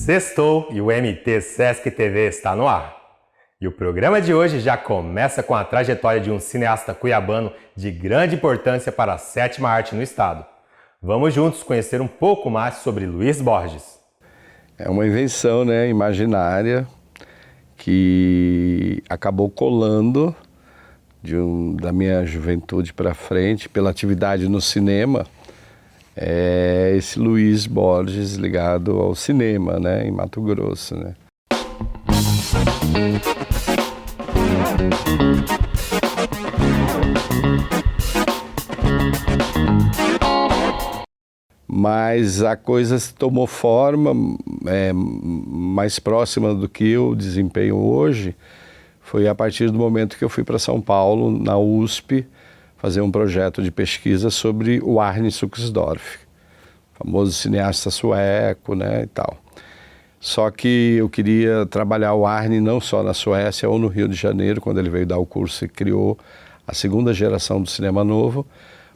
Sextou e o MT Sesc TV está no ar. E o programa de hoje já começa com a trajetória de um cineasta cuiabano de grande importância para a sétima arte no estado. Vamos juntos conhecer um pouco mais sobre Luiz Borges. É uma invenção, imaginária que acabou colando da minha juventude para frente, pela atividade no cinema, esse Luiz Borges ligado ao cinema, em Mato Grosso, Mas a coisa tomou forma mais próxima do que eu desempenho hoje. Foi a partir do momento que eu fui para São Paulo, na USP, fazer um projeto de pesquisa sobre o Arne Suchsdorff, famoso cineasta sueco, e tal. Só que eu queria trabalhar o Arne não só na Suécia ou no Rio de Janeiro, quando ele veio dar o curso e criou a segunda geração do cinema novo,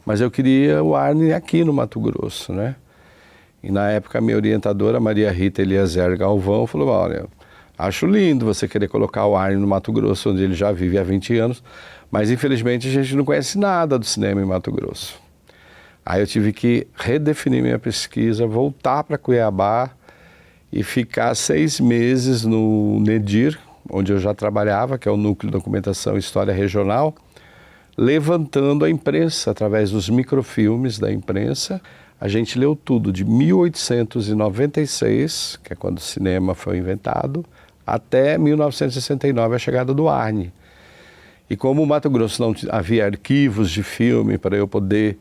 mas eu queria o Arne aqui no Mato Grosso, E na época a minha orientadora, Maria Rita Eliezer Galvão, falou: olha, acho lindo você querer colocar o Arne no Mato Grosso, onde ele já vive há 20 anos, mas infelizmente a gente não conhece nada do cinema em Mato Grosso. Aí eu tive que redefinir minha pesquisa, voltar para Cuiabá e ficar 6 meses no NEDIR, onde eu já trabalhava, que é o Núcleo de Documentação e História Regional, levantando a imprensa através dos microfilmes da imprensa. A gente leu tudo de 1896, que é quando o cinema foi inventado, até 1969, a chegada do Arne. E como o Mato Grosso não havia arquivos de filme para eu poder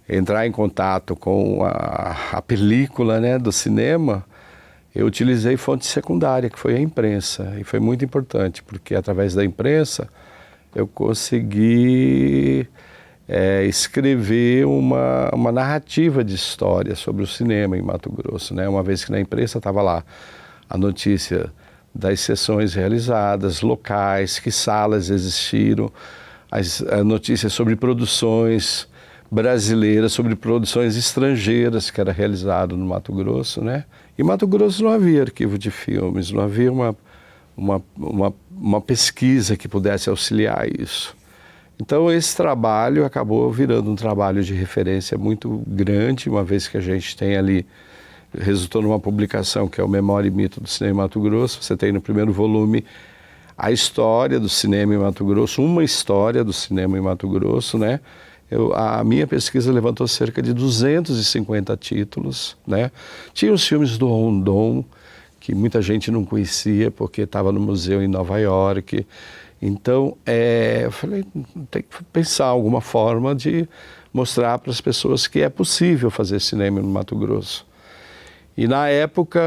entrar em contato com a película do cinema, eu utilizei fonte secundária, que foi a imprensa. E foi muito importante, porque através da imprensa eu consegui escrever uma narrativa de história sobre o cinema em Mato Grosso, uma vez que na imprensa estava lá a notícia das sessões realizadas, locais, que salas existiram, as notícias sobre produções brasileiras, sobre produções estrangeiras que era realizado no Mato Grosso, E Mato Grosso não havia arquivo de filmes, não havia uma pesquisa que pudesse auxiliar isso. Então esse trabalho acabou virando um trabalho de referência muito grande, uma vez que a gente tem ali, resultou numa publicação que é o Memória e Mito do Cinema em Mato Grosso. Você tem no primeiro volume a história do cinema em Mato Grosso, uma história do cinema em Mato Grosso, A minha pesquisa levantou cerca de 250 títulos, Tinha os filmes do Rondon, que muita gente não conhecia porque estava no museu em Nova York. Então, eu falei, tem que pensar alguma forma de mostrar para as pessoas que é possível fazer cinema no Mato Grosso. E na época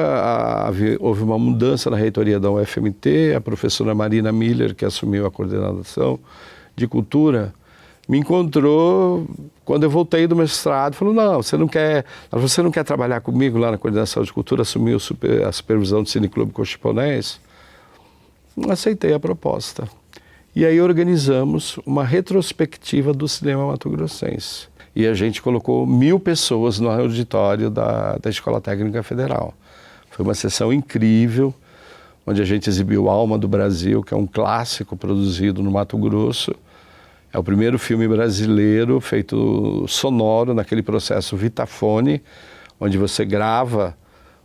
houve uma mudança na reitoria da UFMT, a professora Marina Miller, que assumiu a coordenação de cultura, me encontrou quando eu voltei do mestrado, falou: não, você não quer trabalhar comigo lá na coordenação de cultura, assumir a supervisão do Cineclube Cochiponés? Aceitei a proposta. E aí organizamos uma retrospectiva do cinema mato-grossense. E a gente colocou 1000 pessoas no auditório da Escola Técnica Federal. Foi uma sessão incrível, onde a gente exibiu Alma do Brasil, que é um clássico produzido no Mato Grosso. É o primeiro filme brasileiro feito sonoro, naquele processo Vitafone, onde você grava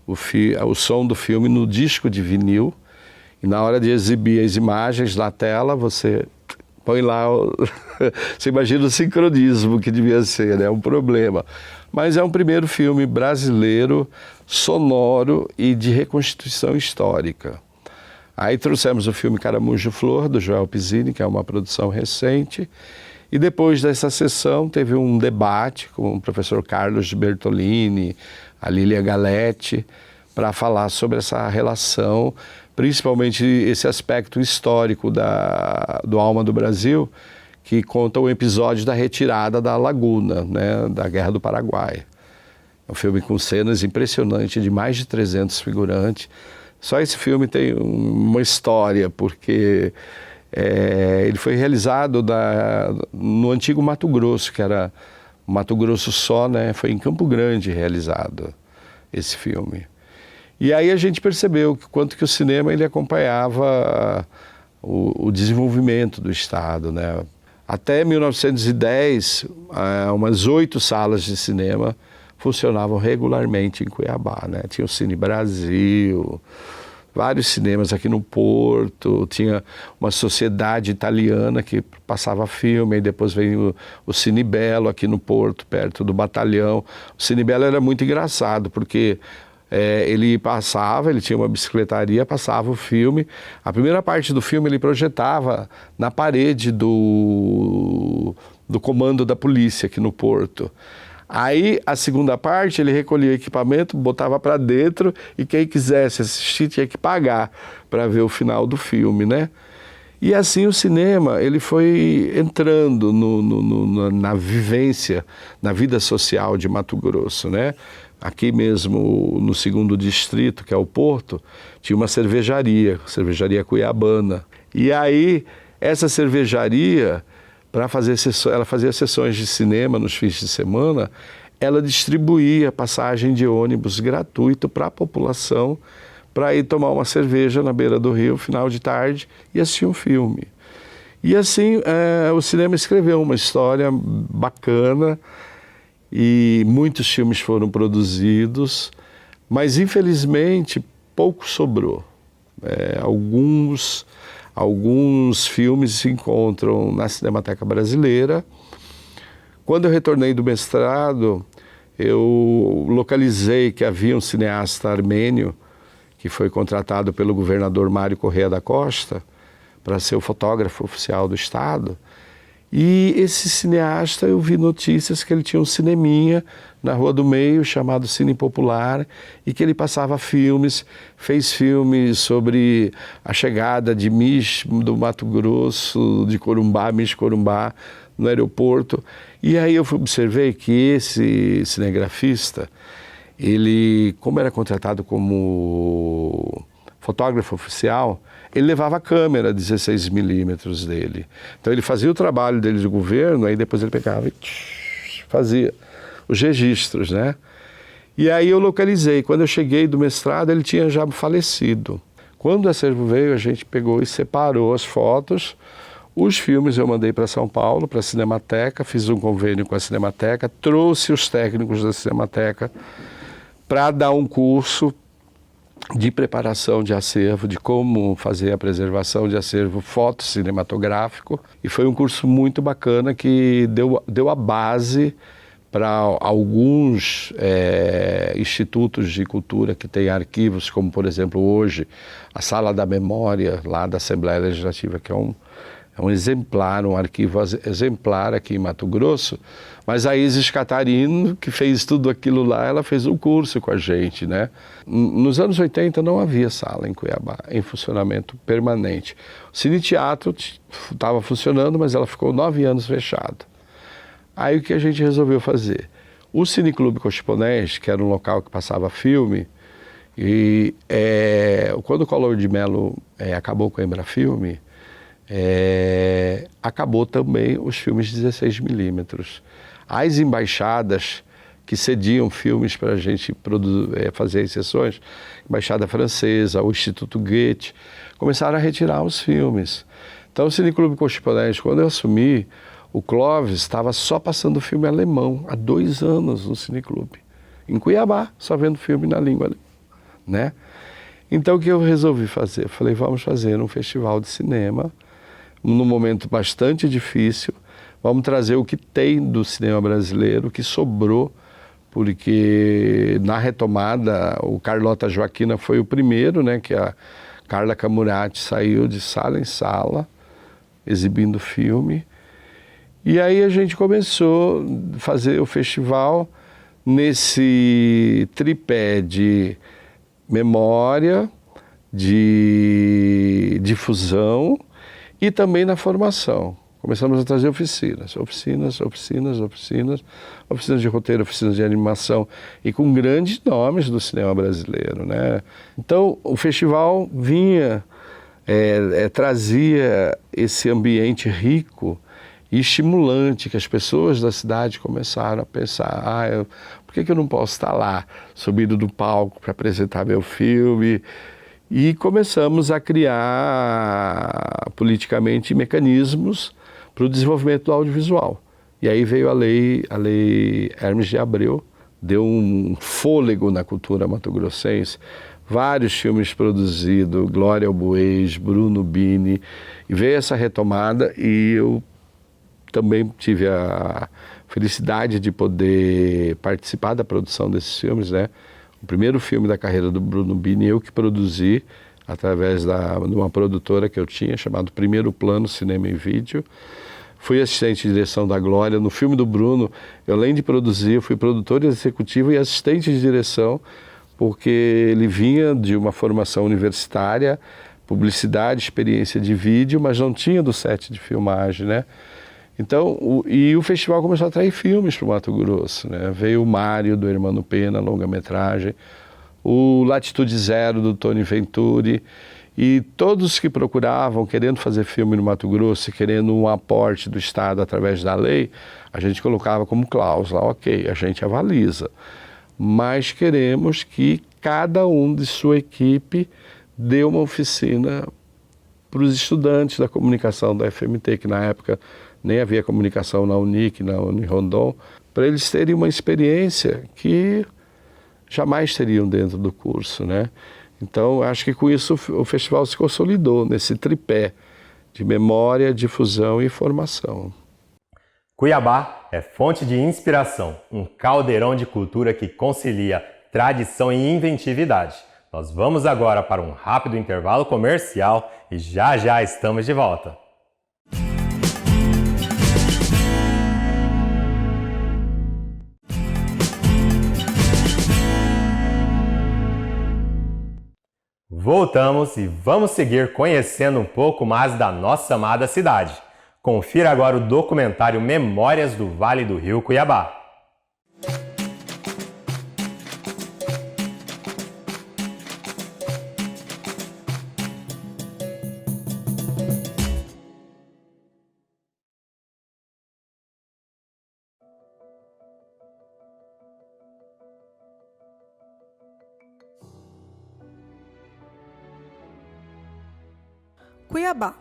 o som do filme no disco de vinil, e na hora de exibir as imagens na tela, você põe lá, você imagina o sincronismo que devia ser, é um problema. Mas é um primeiro filme brasileiro, sonoro e de reconstituição histórica. Aí trouxemos o filme Caramujo Flor, do Joel Pizzini, que é uma produção recente. E depois dessa sessão teve um debate com o professor Carlos de Bertolini, a Lília Galetti, para falar sobre essa relação, principalmente esse aspecto histórico do Alma do Brasil, que conta o episódio da retirada da Laguna, da Guerra do Paraguai. É um filme com cenas impressionantes, de mais de 300 figurantes. Só esse filme tem uma história, porque ele foi realizado no antigo Mato Grosso, que era Mato Grosso só, foi em Campo Grande realizado esse filme. E aí a gente percebeu quanto que o cinema ele acompanhava o desenvolvimento do Estado, né? Até 1910, umas 8 salas de cinema funcionavam regularmente em Cuiabá, né? Tinha o Cine Brasil, vários cinemas aqui no Porto, tinha uma sociedade italiana que passava filme, e depois veio o Cine Belo aqui no Porto, perto do Batalhão. O Cine Belo era muito engraçado, porque ele tinha uma bicicletaria, passava o filme. A primeira parte do filme ele projetava na parede do comando da polícia aqui no Porto. Aí, a segunda parte, ele recolhia o equipamento, botava para dentro e quem quisesse assistir tinha que pagar para ver o final do filme, né? E assim o cinema, ele foi entrando na vivência, na vida social de Mato Grosso, né? Aqui mesmo, no 2º distrito, que é o Porto, tinha uma cervejaria Cuiabana. E aí, essa cervejaria, ela fazia sessões de cinema nos fins de semana, ela distribuía passagem de ônibus gratuito para a população para ir tomar uma cerveja na beira do rio, final de tarde, e assistir um filme. E assim, o cinema escreveu uma história bacana, e muitos filmes foram produzidos, mas infelizmente pouco sobrou. Alguns filmes se encontram na Cinemateca Brasileira. Quando eu retornei do mestrado, eu localizei que havia um cineasta armênio que foi contratado pelo governador Mário Correia da Costa para ser o fotógrafo oficial do Estado. E esse cineasta, eu vi notícias que ele tinha um cineminha na Rua do Meio, chamado Cine Popular, e que ele passava filmes, fez filmes sobre a chegada de Miss do Mato Grosso, de Corumbá, Miss Corumbá, no aeroporto. E aí eu observei que esse cinegrafista, ele, como era contratado como fotógrafo oficial, ele levava a câmera 16mm dele. Então ele fazia o trabalho dele de governo, aí depois ele pegava e fazia os registros, né? E aí eu localizei. Quando eu cheguei do mestrado, ele tinha já falecido. Quando o acervo veio, a gente pegou e separou as fotos. Os filmes eu mandei para São Paulo, para a Cinemateca, fiz um convênio com a Cinemateca, trouxe os técnicos da Cinemateca para dar um curso de preparação de acervo, de como fazer a preservação de acervo fotocinematográfico. E foi um curso muito bacana que deu a base para alguns institutos de cultura que têm arquivos, como, por exemplo, hoje, a Sala da Memória, lá da Assembleia Legislativa, que é um exemplar, um arquivo exemplar aqui em Mato Grosso, mas a Isis Catarino, que fez tudo aquilo lá, ela fez um curso com a gente, né? Nos anos 80 não havia sala em Cuiabá, em funcionamento permanente. O Cine Teatro estava funcionando, mas ela ficou 9 anos fechada. Aí o que a gente resolveu fazer? O Cineclube Cochiponés, que era um local que passava filme, e quando o Collor de Mello acabou com a Embrafilme, acabou também os filmes 16mm. As embaixadas que cediam filmes para a gente fazer as sessões, Embaixada Francesa, o Instituto Goethe, começaram a retirar os filmes. Então o Cineclube Cochiponés, quando eu assumi, o Clóvis estava só passando filme alemão há 2 anos no Cineclube, em Cuiabá, só vendo filme na língua alemã, né? Então o que eu resolvi fazer? Eu falei, vamos fazer um festival de cinema, num momento bastante difícil, vamos trazer o que tem do cinema brasileiro, o que sobrou, porque na retomada o Carlota Joaquina foi o primeiro, né, que a Carla Camurati saiu de sala em sala, exibindo filme. E aí a gente começou a fazer o festival nesse tripé de memória, de difusão e também na formação. Começamos a trazer oficinas de roteiro, oficinas de animação e com grandes nomes do cinema brasileiro, né? Então o festival vinha, trazia esse ambiente rico e estimulante, que as pessoas da cidade começaram a pensar, por que eu não posso estar lá, subindo do palco para apresentar meu filme? E começamos a criar politicamente mecanismos para o desenvolvimento do audiovisual. E aí veio a lei Hermes de Abreu, deu um fôlego na cultura mato-grossense, vários filmes produzidos, Glória Albuez, Bruno Bini, e veio essa retomada e eu também tive a felicidade de poder participar da produção desses filmes, né? O primeiro filme da carreira do Bruno Bini, eu que produzi, através de uma produtora que eu tinha, chamado Primeiro Plano Cinema e Vídeo. Fui assistente de direção da Glória. No filme do Bruno, eu, além de produzir, eu fui produtor executivo e assistente de direção, porque ele vinha de uma formação universitária, publicidade, experiência de vídeo, mas não tinha do set de filmagem, né? Então, o festival começou a atrair filmes para o Mato Grosso, né? Veio o Mário, do Hermano Pena, longa-metragem, o Latitude Zero, do Tony Venturi, e todos que procuravam, querendo fazer filme no Mato Grosso, querendo um aporte do Estado através da lei, a gente colocava como cláusula, ok, a gente avaliza, mas queremos que cada um de sua equipe dê uma oficina para os estudantes da comunicação da FMT, que na época nem havia comunicação na Unic, na Unirondon, para eles terem uma experiência que jamais teriam dentro do curso, né? Então, acho que com isso o festival se consolidou nesse tripé de memória, difusão e formação. Cuiabá é fonte de inspiração, um caldeirão de cultura que concilia tradição e inventividade. Nós vamos agora para um rápido intervalo comercial e já já estamos de volta. Voltamos e vamos seguir conhecendo um pouco mais da nossa amada cidade. Confira agora o documentário Memórias do Vale do Rio Cuiabá. Cuiabá,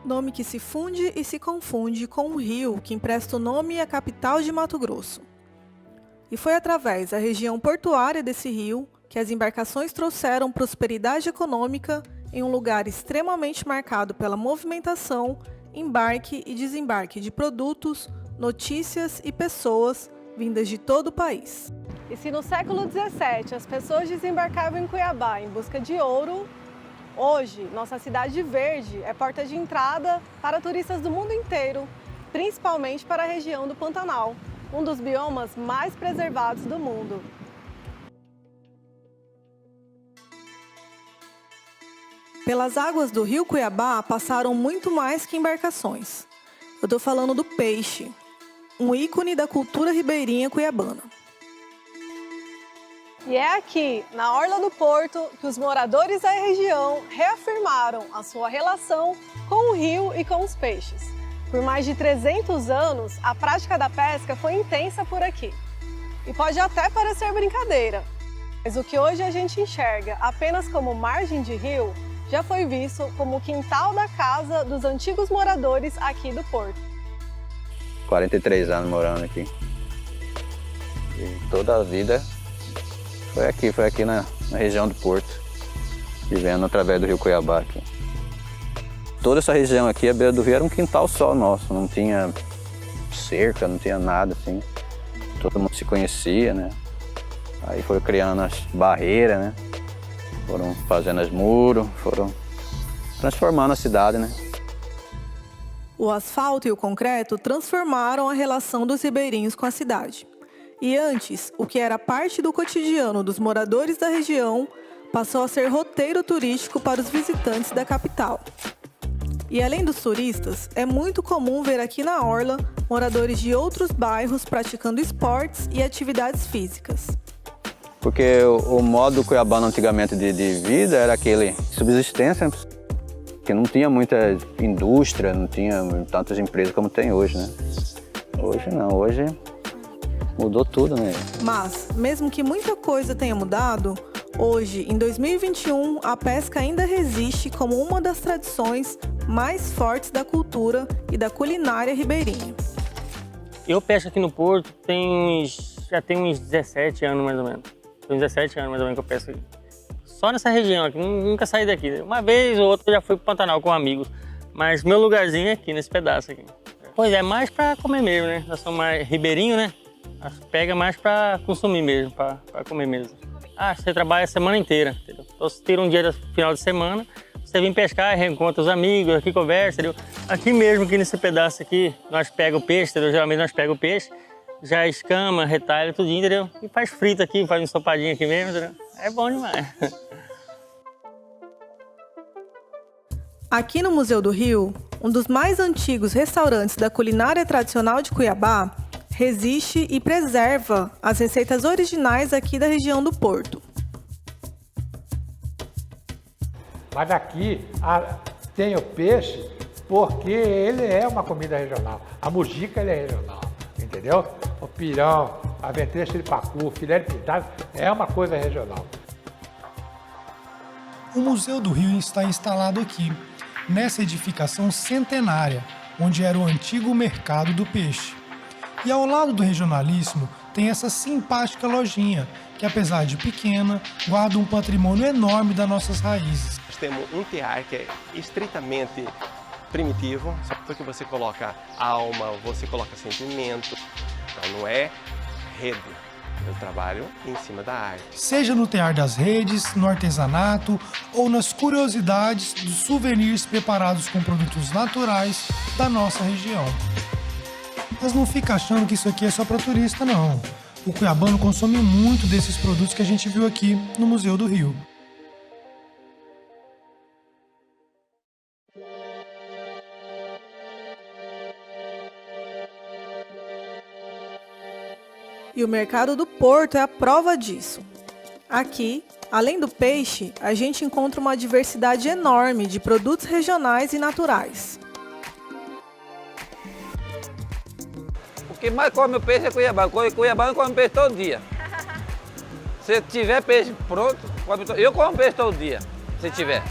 nome que se funde e se confunde com um rio que empresta o nome à capital de Mato Grosso. E foi através da região portuária desse rio que as embarcações trouxeram prosperidade econômica em um lugar extremamente marcado pela movimentação, embarque e desembarque de produtos, notícias e pessoas vindas de todo o país. E se no século XVII as pessoas desembarcavam em Cuiabá em busca de ouro, hoje, nossa cidade verde é porta de entrada para turistas do mundo inteiro, principalmente para a região do Pantanal, um dos biomas mais preservados do mundo. Pelas águas do rio Cuiabá passaram muito mais que embarcações. Eu estou falando do peixe, um ícone da cultura ribeirinha cuiabana. E é aqui, na orla do porto, que os moradores da região reafirmaram a sua relação com o rio e com os peixes. Por mais de 300 anos, a prática da pesca foi intensa por aqui. E pode até parecer brincadeira, mas o que hoje a gente enxerga apenas como margem de rio, já foi visto como o quintal da casa dos antigos moradores aqui do porto. 43 anos morando aqui. E toda a vida foi aqui na região do Porto, vivendo através do rio Cuiabá aqui. Toda essa região aqui, a beira do rio, era um quintal só nosso, não tinha cerca, não tinha nada assim. Todo mundo se conhecia, né? Aí foram criando as barreiras, né? Foram fazendo os muros, foram transformando a cidade, né? O asfalto e o concreto transformaram a relação dos ribeirinhos com a cidade. E antes, o que era parte do cotidiano dos moradores da região passou a ser roteiro turístico para os visitantes da capital. E além dos turistas, é muito comum ver aqui na orla moradores de outros bairros praticando esportes e atividades físicas. Porque o modo cuiabano antigamente de vida era aquele subsistência, porque não tinha muita indústria, não tinha tantas empresas como tem hoje, né? Hoje não, hoje mudou tudo, né? Mas, mesmo que muita coisa tenha mudado, hoje, em 2021, a pesca ainda resiste como uma das tradições mais fortes da cultura e da culinária ribeirinha. Eu pesco aqui no Porto já tem uns 17 anos mais ou menos. Tem uns 17 anos mais ou menos que eu pesco aqui. Só nessa região aqui, nunca saí daqui. Uma vez ou outra eu já fui pro Pantanal com amigos, mas meu lugarzinho é aqui, nesse pedaço aqui. Pois é, mais pra comer mesmo, né? Nós somos mais ribeirinho, né? Pega mais pra consumir mesmo, pra comer mesmo. Você trabalha a semana inteira, entendeu? Então você tira um dia do final de semana, você vem pescar, reencontra os amigos, aqui conversa, entendeu? Aqui mesmo, aqui nesse pedaço aqui, nós pegamos o peixe, entendeu? Geralmente nós pegamos o peixe, já escama, retalha, tudinho, entendeu? E faz frito aqui, faz um ensopadinho aqui mesmo, entendeu? É bom demais. Aqui no Museu do Rio, um dos mais antigos restaurantes da culinária tradicional de Cuiabá, resiste e preserva as receitas originais aqui da região do Porto. Mas aqui tem o peixe porque ele é uma comida regional. A mojica ele é regional, entendeu? O pirão, a ventrecha de pacu, filé de pintado é uma coisa regional. O Museu do Rio está instalado aqui, nessa edificação centenária, onde era o antigo mercado do peixe. E ao lado do regionalíssimo tem essa simpática lojinha, que apesar de pequena, guarda um patrimônio enorme das nossas raízes. Nós temos um tear que é estritamente primitivo, só porque você coloca alma, você coloca sentimento, então não é rede. Eu trabalho em cima da arte. Seja no tear das redes, no artesanato ou nas curiosidades dos souvenirs preparados com produtos naturais da nossa região. Mas não fica achando que isso aqui é só para turista, não. O cuiabano consome muito desses produtos que a gente viu aqui no Museu do Rio. E o mercado do Porto é a prova disso. Aqui, além do peixe, a gente encontra uma diversidade enorme de produtos regionais e naturais. O que mais come o peixe é Cuiabá. Cuiabá come peixe todo dia. Se tiver peixe pronto, eu como peixe todo dia, se tiver.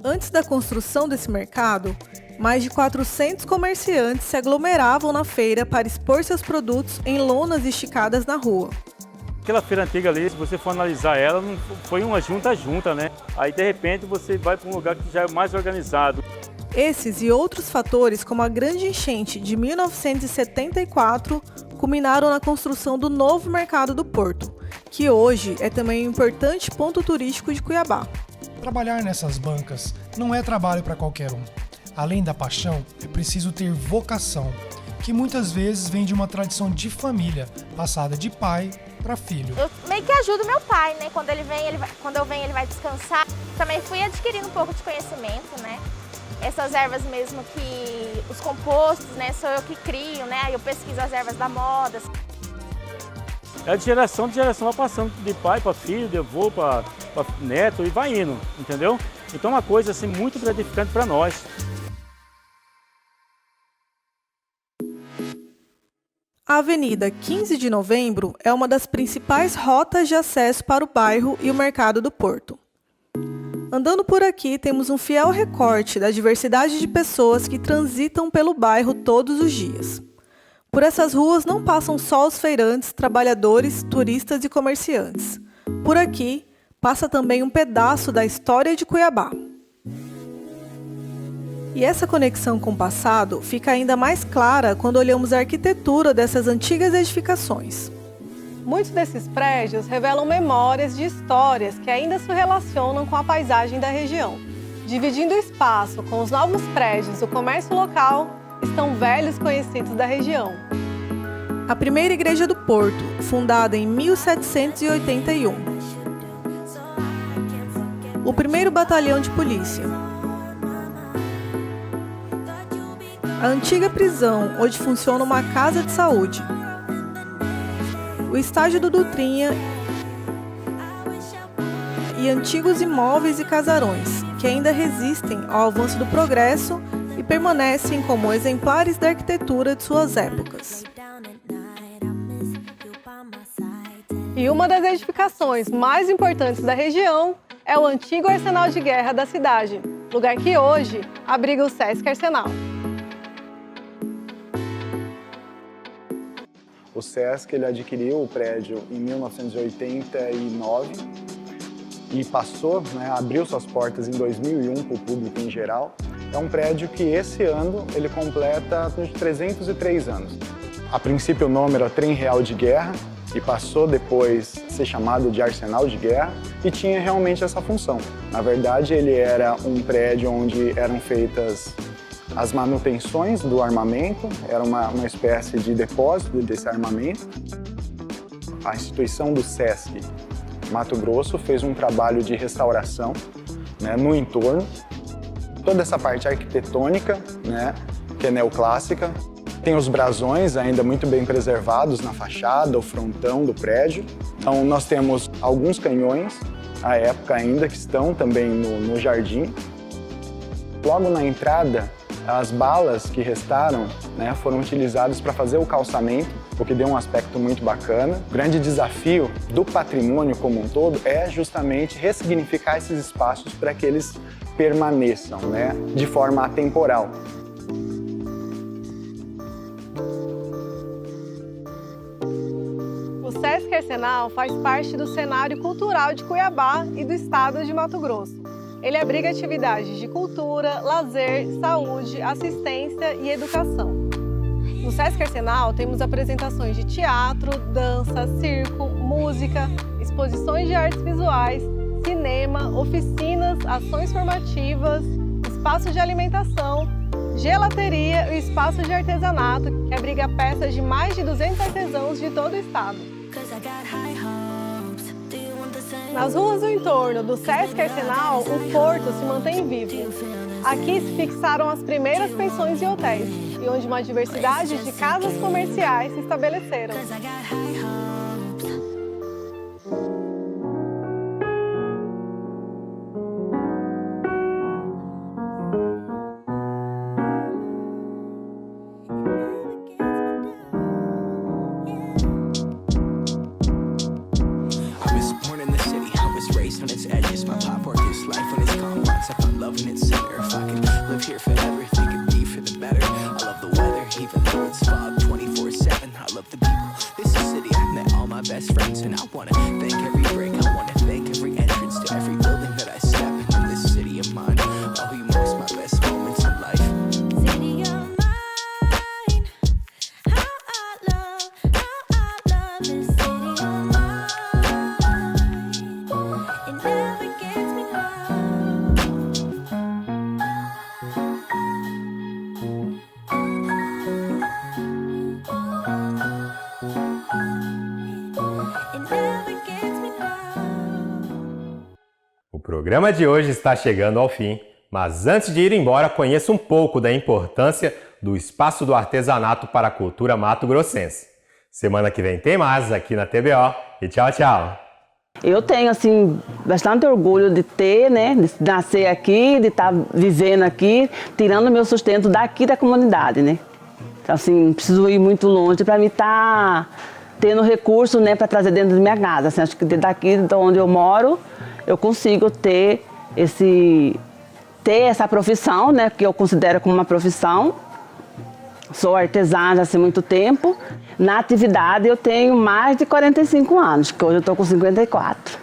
Antes da construção desse mercado, mais de 400 comerciantes se aglomeravam na feira para expor seus produtos em lonas esticadas na rua. Aquela feira antiga ali, se você for analisar ela, não foi uma junta, né? Aí, de repente, você vai para um lugar que já é mais organizado. Esses e outros fatores, como a grande enchente de 1974, culminaram na construção do novo mercado do Porto, que hoje é também um importante ponto turístico de Cuiabá. Trabalhar nessas bancas não é trabalho para qualquer um. Além da paixão, é preciso ter vocação, que muitas vezes vem de uma tradição de família, passada de pai para filho. Eu meio que ajudo meu pai, né? Quando eu venho, ele vai descansar. Também fui adquirindo um pouco de conhecimento, né? Essas ervas mesmo que os compostos, né? Sou eu que crio, né? Aí eu pesquiso as ervas da moda. É de geração vai passando de pai para filho, de avô para neto e vai indo, entendeu? Então é uma coisa assim muito gratificante para nós. A Avenida 15 de Novembro é uma das principais rotas de acesso para o bairro e o mercado do Porto. Andando por aqui, temos um fiel recorte da diversidade de pessoas que transitam pelo bairro todos os dias. Por essas ruas não passam só os feirantes, trabalhadores, turistas e comerciantes. Por aqui, passa também um pedaço da história de Cuiabá. E essa conexão com o passado fica ainda mais clara quando olhamos a arquitetura dessas antigas edificações. Muitos desses prédios revelam memórias de histórias que ainda se relacionam com a paisagem da região. Dividindo o espaço com os novos prédios do comércio local, estão velhos conhecidos da região. A primeira igreja do Porto, fundada em 1781. O primeiro batalhão de polícia. A antiga prisão, onde funciona uma casa de saúde. O estádio do Dutrinha e antigos imóveis e casarões. que ainda resistem ao avanço do progresso e permanecem como exemplares da arquitetura de suas épocas. E uma das edificações mais importantes da região é o antigo arsenal de guerra da cidade, lugar que hoje abriga o Sesc Arsenal. O Sesc ele adquiriu o prédio em 1989 e passou, abriu suas portas em 2001 para o público em geral. É um prédio que esse ano ele completa 303 anos. A princípio o nome era Trem Real de Guerra e passou depois a ser chamado de Arsenal de Guerra e tinha realmente essa função. Na verdade ele era um prédio onde eram feitas as manutenções do armamento, era uma espécie de depósito desse armamento. A instituição do Sesc Mato Grosso fez um trabalho de restauração no entorno. Toda essa parte arquitetônica, que é neoclássica. Tem os brasões ainda muito bem preservados na fachada, o frontão do prédio. Então nós temos alguns canhões, à época ainda, que estão também no jardim. Logo na entrada, as balas que restaram foram utilizadas para fazer o calçamento, o que deu um aspecto muito bacana. O grande desafio do patrimônio como um todo é justamente ressignificar esses espaços para que eles permaneçam de forma atemporal. O Sesc Arsenal faz parte do cenário cultural de Cuiabá e do estado de Mato Grosso. Ele abriga atividades de cultura, lazer, saúde, assistência e educação. No Sesc Arsenal temos apresentações de teatro, dança, circo, música, exposições de artes visuais, cinema, oficinas, ações formativas, espaço de alimentação, gelateria e espaço de artesanato, que abriga peças de mais de 200 artesãos de todo o estado. Nas ruas do entorno do Sesc Arsenal, o porto se mantém vivo. Aqui se fixaram as primeiras pensões e hotéis, e onde uma diversidade de casas comerciais se estabeleceram. O programa de hoje está chegando ao fim, mas antes de ir embora, conheça um pouco da importância do Espaço do Artesanato para a Cultura mato-grossense. Semana que vem tem mais aqui na TBO e tchau, tchau! Eu tenho, assim, bastante orgulho de ter, de nascer aqui, de estar vivendo aqui, tirando o meu sustento daqui da comunidade, Então, assim, não preciso ir muito longe para me estar tendo recurso, para trazer dentro da minha casa. Assim, acho que daqui de onde eu moro, eu consigo ter essa profissão, que eu considero como uma profissão. Sou artesã já há muito tempo. Na atividade eu tenho mais de 45 anos, que hoje eu estou com 54.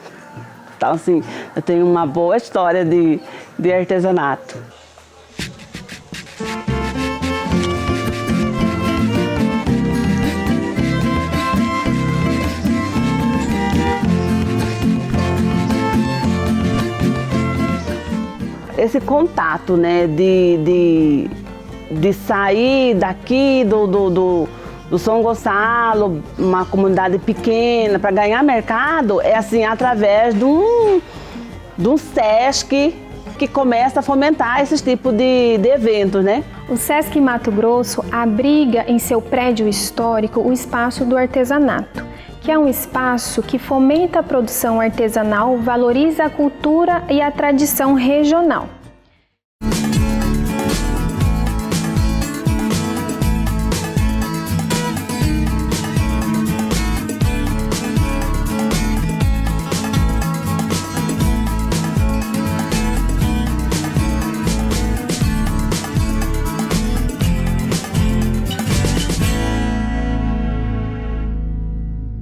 Então, assim, eu tenho uma boa história de artesanato. Esse contato, de sair daqui do São Gonçalo, uma comunidade pequena, para ganhar mercado, é assim, através de um Sesc que começa a fomentar esses tipos de eventos, O Sesc Mato Grosso abriga em seu prédio histórico o Espaço do Artesanato, que é um espaço que fomenta a produção artesanal, valoriza a cultura e a tradição regional.